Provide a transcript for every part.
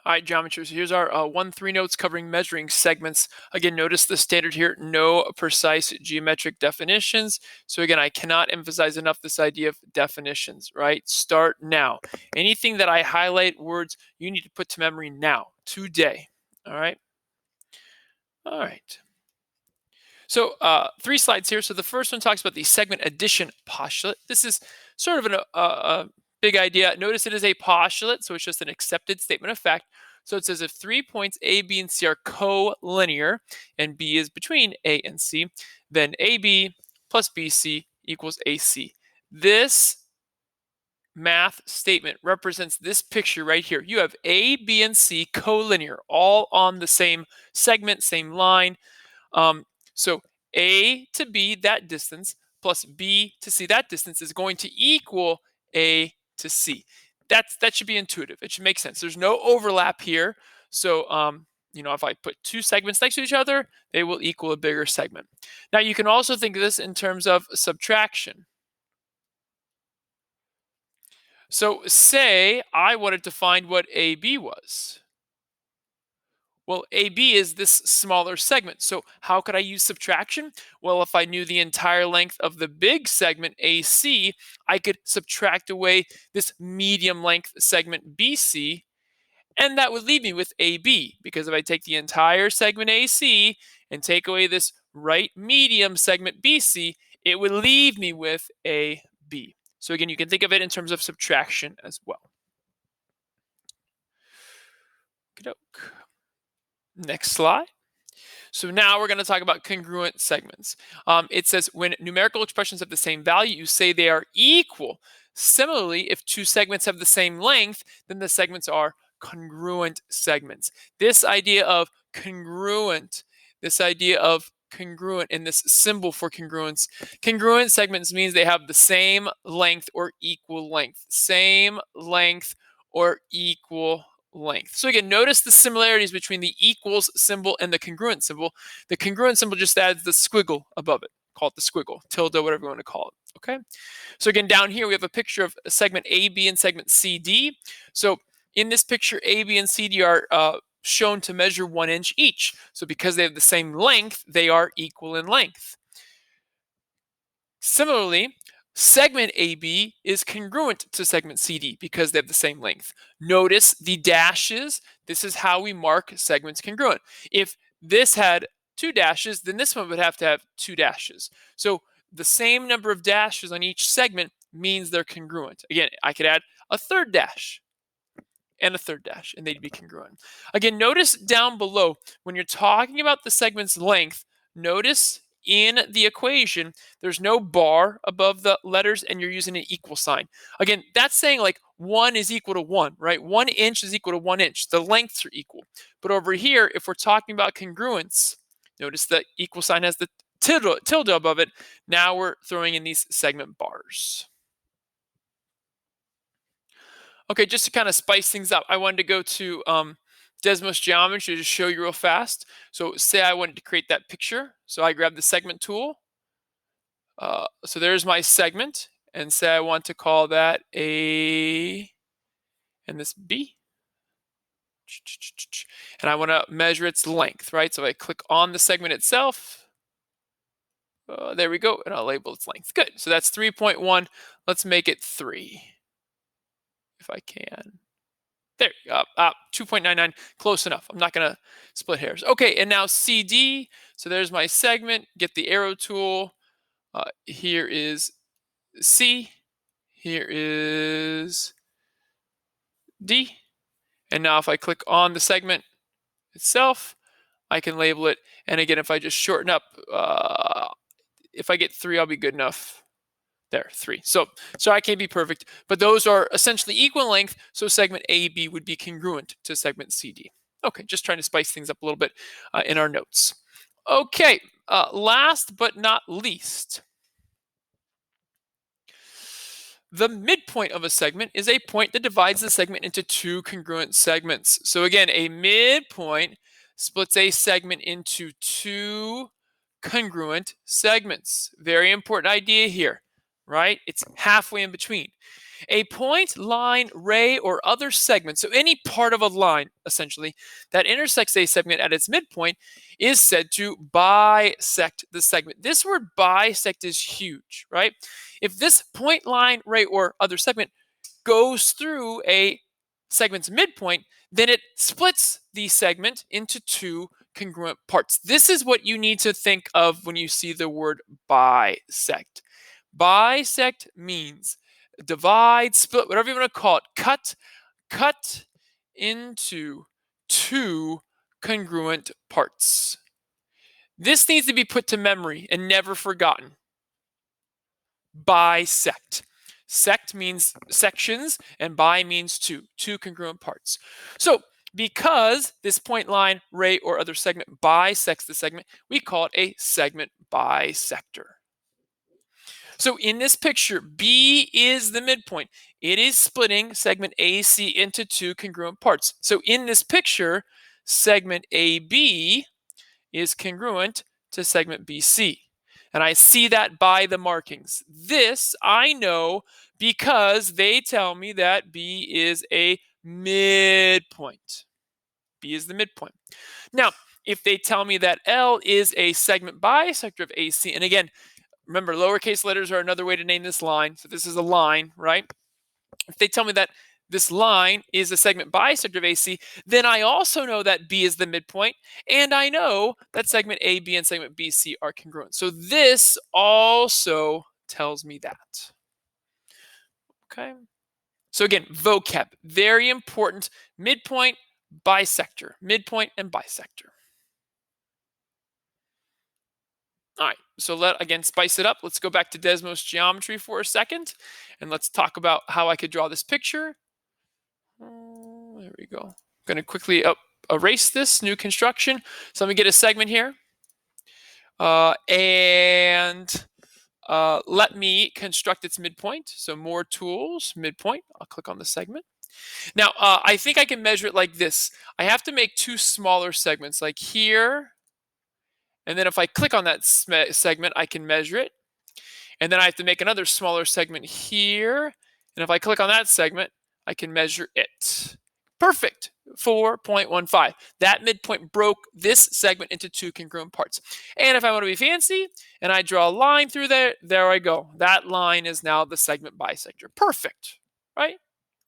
All right, geometry. So here's our 1-3 notes covering measuring segments. Again, notice the standard here, no precise geometric definitions. So again, I cannot emphasize enough this idea of definitions, right? Start now. Anything that I highlight words, you need to put to memory now, today. All right. All right. So 3 slides here. So the first one talks about the segment addition postulate. This is sort of a big idea. Notice it is a postulate, so it's just an accepted statement of fact. So it says if 3 points A, B, and C are collinear, and B is between A and C, then AB plus BC equals AC. This math statement represents this picture right here. You have A, B, and C collinear, all on the same segment, same line. So A to B, that distance, plus B to C, that distance, is going to equal A to C. That should be intuitive. It should make sense. There's no overlap here. So, if I put 2 segments next to each other, they will equal a bigger segment. Now, you can also think of this in terms of subtraction. So, say I wanted to find what AB was. Well, AB is this smaller segment. So how could I use subtraction? Well, if I knew the entire length of the big segment AC, I could subtract away this medium length segment BC, and that would leave me with AB, because if I take the entire segment AC and take away this right medium segment BC, it would leave me with AB. So again, you can think of it in terms of subtraction as well. Okey-doke. Next slide. So now we're going to talk about congruent segments. It says when numerical expressions have the same value, you say they are equal. Similarly, if 2 segments have the same length, then the segments are congruent segments. This idea of congruent, and this symbol for congruence, congruent segments means they have the same length or equal length. Same length or equal length. So again, notice the similarities between the equals symbol and the congruent symbol. The congruent symbol just adds the squiggle above it. Call it the squiggle, tilde, whatever you want to call it. Okay. So again, down here we have a picture of segment AB and segment CD. So in this picture, AB and CD are shown to measure 1 inch each. So because they have the same length, they are equal in length. Similarly, segment AB is congruent to segment CD because they have the same length. Notice the dashes. This is how we mark segments congruent. If this had 2 dashes, then this one would have to have 2 dashes. So the same number of dashes on each segment means they're congruent. Again, I could add a 3rd dash and a 3rd dash, and they'd be congruent. Again, notice down below, when you're talking about the segment's length, notice in the equation, there's no bar above the letters, and you're using an equal sign. Again, that's saying like 1 is equal to 1, right? 1 inch is equal to 1 inch. The lengths are equal. But over here, if we're talking about congruence, notice the equal sign has the tilde above it. Now we're throwing in these segment bars. Okay, just to kind of spice things up, I wanted to go to Desmos Geometry to show you real fast. So say I wanted to create that picture. So I grab the segment tool. So there's my segment. And say I want to call that A and this B. And I want to measure its length, right? So I click on the segment itself. There we go. And I'll label its length. Good. So that's 3.1. Let's make it 3. If I can. There, 2.99, close enough. I'm not going to split hairs. Okay, and now CD. So there's my segment. Get the arrow tool. Here is C. Here is D. And now if I click on the segment itself, I can label it. And again, if I just shorten up, if I get 3, I'll be good enough. There, 3. So I can't be perfect, but those are essentially equal length, so segment AB would be congruent to segment CD. Okay, just trying to spice things up a little bit in our notes. Okay, last but not least, the midpoint of a segment is a point that divides the segment into 2 congruent segments. So again, a midpoint splits a segment into 2 congruent segments. Very important idea here. Right? It's halfway in between. A point, line, ray, or other segment, so any part of a line, essentially, that intersects a segment at its midpoint is said to bisect the segment. This word bisect is huge, right? If this point, line, ray, or other segment goes through a segment's midpoint, then it splits the segment into two congruent parts. This is what you need to think of when you see the word bisect. Bisect means divide, split, whatever you want to call it, cut into two congruent parts. This needs to be put to memory and never forgotten. Bisect. Sect means sections, and bi means two congruent parts. So, because this point, line, ray, or other segment bisects the segment, we call it a segment bisector. So in this picture, B is the midpoint. It is splitting segment AC into two congruent parts. So in this picture, segment AB is congruent to segment BC. And I see that by the markings. This I know because they tell me that B is a midpoint. B is the midpoint. Now, if they tell me that L is a segment bisector of AC, and again, remember, lowercase letters are another way to name this line. So this is a line, right? If they tell me that this line is a segment bisector of AC, then I also know that B is the midpoint, and I know that segment AB and segment BC are congruent. So this also tells me that. Okay. So again, vocab, very important. Midpoint, bisector, midpoint, and bisector. All right, so again, spice it up. Let's go back to Desmos geometry for a second, and let's talk about how I could draw this picture. There we go. I'm going to quickly erase this new construction. So let me get a segment here. And let me construct its midpoint. So more tools, midpoint. I'll click on the segment. Now, I think I can measure it like this. I have to make two smaller segments, like here. And then if I click on that segment, I can measure it. And then I have to make another smaller segment here. And if I click on that segment, I can measure it. Perfect. 4.15. That midpoint broke this segment into two congruent parts. And if I want to be fancy and I draw a line through there I go. That line is now the segment bisector. Perfect. Right?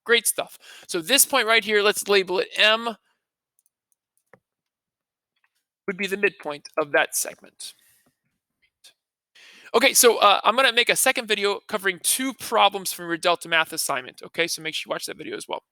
Great stuff. So this point right here, let's label it M, would be the midpoint of that segment. Okay, so I'm going to make a second video covering two problems from your Delta Math assignment. Okay, so make sure you watch that video as well.